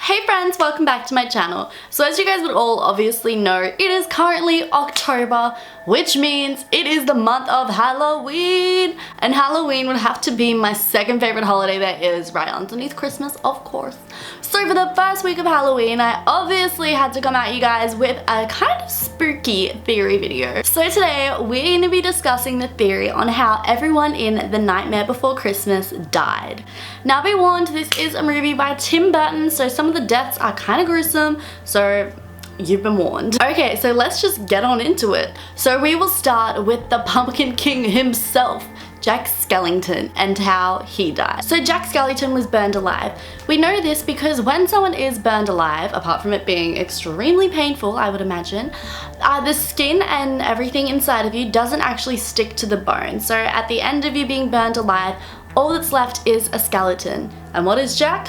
Hey friends, welcome back to my channel. So as you guys would all obviously know, it is currently October, which means it is the month of Halloween. And Halloween would have to be my second favorite holiday there is, right underneath Christmas, of course. So for the first week of Halloween, I obviously had to come at you guys with a kind of spooky theory video. So today, we're going to be discussing the theory on how everyone in The Nightmare Before Christmas died. Now be warned, this is a movie by Tim Burton, so some of the deaths are kind of gruesome, so you've been warned. Okay, so let's just get on into it. So we will start with the Pumpkin King himself, Jack Skellington, and how he died. So Jack Skellington was burned alive. We know this because when someone is burned alive, apart from it being extremely painful, I would imagine, the skin and everything inside of you doesn't actually stick to the bone. So at the end of you being burned alive, all that's left is a skeleton. And what is Jack?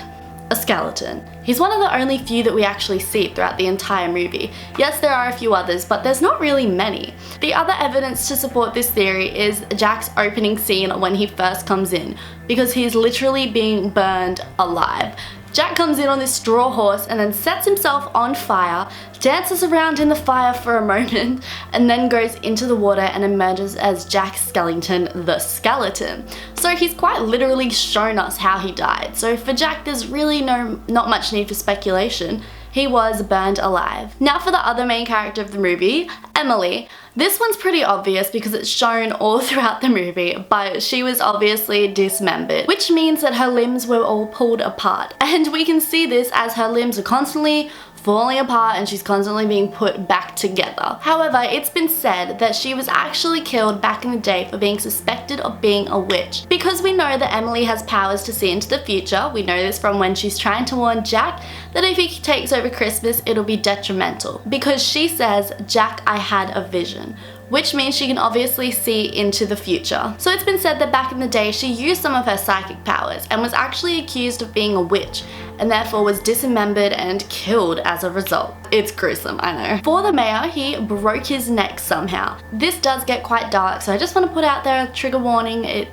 A skeleton. He's one of the only few that we actually see throughout the entire movie. Yes, there are a few others, but there's not really many. The other evidence to support this theory is Jack's opening scene when he first comes in, because he's literally being burned alive. Jack comes in on this straw horse and then sets himself on fire, dances around in the fire for a moment, and then goes into the water and emerges as Jack Skellington, the skeleton. So he's quite literally shown us how he died. So for Jack, there's really not much need for speculation. He was burned alive. Now for the other main character of the movie, Emily. This one's pretty obvious because it's shown all throughout the movie, but she was obviously dismembered, which means that her limbs were all pulled apart. And we can see this as her limbs are constantly falling apart and she's constantly being put back together. However, it's been said that she was actually killed back in the day for being suspected of being a witch. Because we know that Emily has powers to see into the future, we know this from when she's trying to warn Jack that if he takes over Christmas, it'll be detrimental. Because she says, "Jack, I had a vision," which means she can obviously see into the future. So it's been said that back in the day, she used some of her psychic powers and was actually accused of being a witch, and therefore was dismembered and killed as a result. It's gruesome, I know. For the mayor, he broke his neck somehow. This does get quite dark, so I just want to put out there a trigger warning.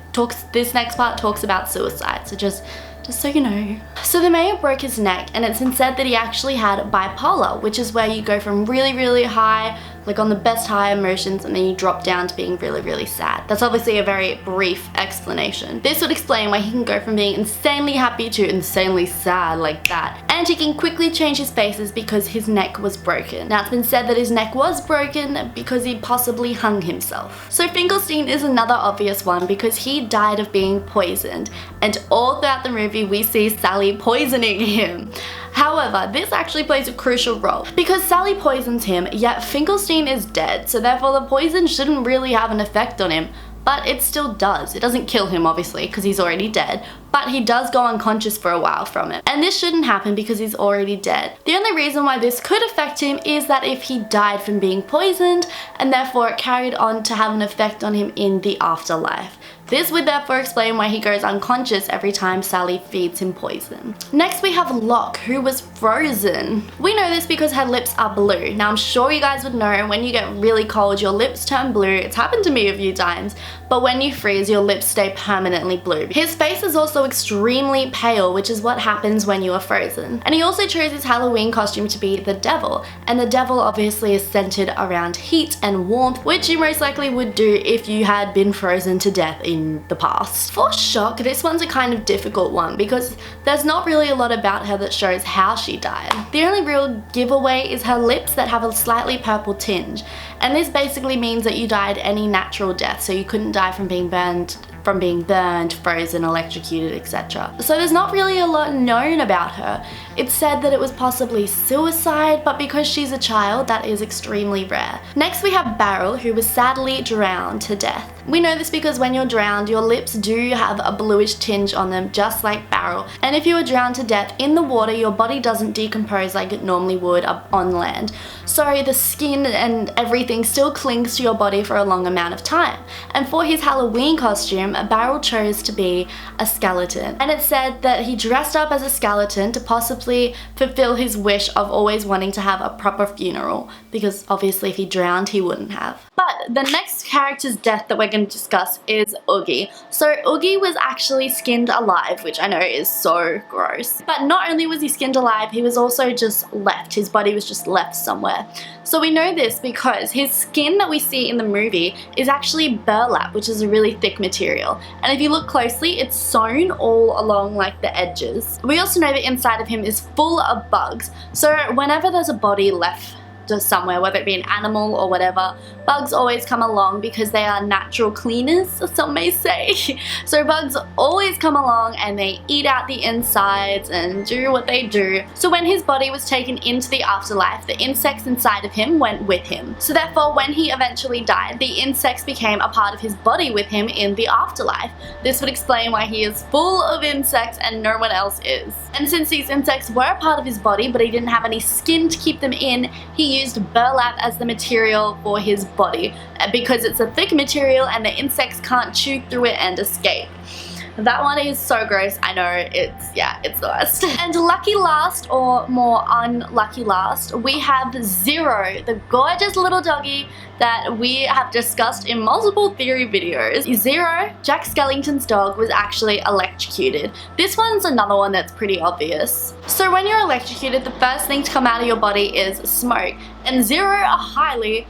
This next part talks about suicide, so just so you know. So the mayor broke his neck, and it's been said that he actually had bipolar, which is where you go from really, really high, like on the best high emotions, and then you drop down to being really, really sad. That's obviously a very brief explanation. This would explain why he can go from being insanely happy to insanely sad like that. And he can quickly change his faces because his neck was broken. Now it's been said that his neck was broken because he possibly hung himself. So Finkelstein is another obvious one because he died of being poisoned, and all throughout the movie we see Sally poisoning him. However, this actually plays a crucial role because Sally poisons him, yet Finkelstein is dead, so therefore the poison shouldn't really have an effect on him, but it still does. It doesn't kill him obviously because he's already dead, but he does go unconscious for a while from it. And this shouldn't happen because he's already dead. The only reason why this could affect him is that if he died from being poisoned, and therefore it carried on to have an effect on him in the afterlife. This would therefore explain why he goes unconscious every time Sally feeds him poison. Next we have Locke, who was frozen. We know this because her lips are blue. Now I'm sure you guys would know when you get really cold, your lips turn blue. It's happened to me a few times, but when you freeze, your lips stay permanently blue. His face is also extremely pale, which is what happens when you are frozen. And he also chose his Halloween costume to be the devil, and the devil obviously is centered around heat and warmth, which you most likely would do if you had been frozen to death in the past. For shock, this one's a kind of difficult one because there's not really a lot about her that shows how she died. The only real giveaway is her lips that have a slightly purple tinge, and this basically means that you died any natural death, so you couldn't die from being burned, frozen, electrocuted, etc. So there's not really a lot known about her. It's said that it was possibly suicide, but because she's a child, that is extremely rare. Next we have Beryl, who was sadly drowned to death. We know this because when you're drowned, your lips do have a bluish tinge on them, just like Beryl. And if you were drowned to death in the water, your body doesn't decompose like it normally would up on land. So the skin and everything still clings to your body for a long amount of time. And for his Halloween costume, Beryl chose to be a skeleton. And it's said that he dressed up as a skeleton to possibly fulfill his wish of always wanting to have a proper funeral, because obviously if he drowned, he wouldn't have. But the next character's death that we're going to discuss is Oogie. So Oogie was actually skinned alive, which I know is so gross. But not only was he skinned alive, he was also just left. His body was just left somewhere. So we know this because his skin that we see in the movie is actually burlap, which is a really thick material. And if you look closely, it's sewn all along like the edges. We also know the inside of him is full of bugs. So whenever there's a body left just somewhere, whether it be an animal or whatever, bugs always come along because they are natural cleaners, some may say. So bugs always come along and they eat out the insides and do what they do. So when his body was taken into the afterlife, the insects inside of him went with him. So therefore, when he eventually died, the insects became a part of his body with him in the afterlife. This would explain why he is full of insects and no one else is. And since these insects were a part of his body but he didn't have any skin to keep them in, he used burlap as the material for his body because it's a thick material and the insects can't chew through it and escape. That one is so gross. I know, it's the worst. And lucky last, or more unlucky last, we have Zero, the gorgeous little doggy that we have discussed in multiple theory videos. Zero, Jack Skellington's dog, was actually electrocuted. This one's another one that's pretty obvious. So when you're electrocuted, the first thing to come out of your body is smoke, and Zero highly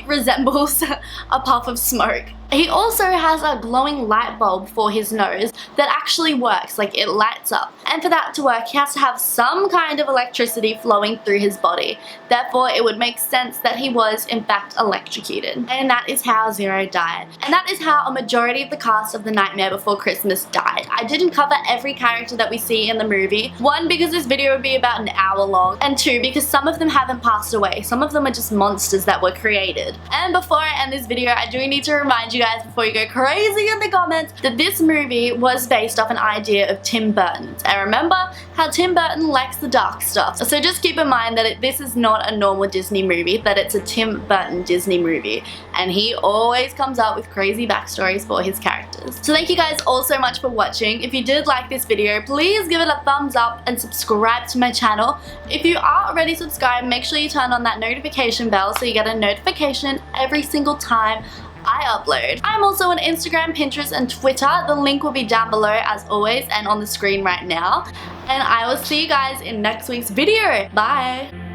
resembles a puff of smoke. He also has a glowing light bulb for his nose that actually works, like it lights up. And for that to work, he has to have some kind of electricity flowing through his body. Therefore, it would make sense that he was in fact electrocuted. And that is how Zero died. And that is how a majority of the cast of The Nightmare Before Christmas died. I didn't cover every character that we see in the movie. One, because this video would be about an hour long. And two, because some of them haven't passed away. Some of them are just monsters that were created. And before I end this video, I do need to remind you guys before you go crazy in the comments that this movie was based off an idea of Tim Burton's. And remember how Tim Burton likes the dark stuff. So just keep in mind that this is not a normal Disney movie, that it's a Tim Burton Disney movie. And he always comes up with crazy backstories for his characters. So thank you guys all so much for watching. If you did like this video, please give it a thumbs up and subscribe to my channel. If you are already subscribed, make sure you turn on that notification bell so you get a notification every single time I upload. I'm also on Instagram, Pinterest, and Twitter. The link will be down below as always and on the screen right now. And I will see you guys in next week's video. Bye!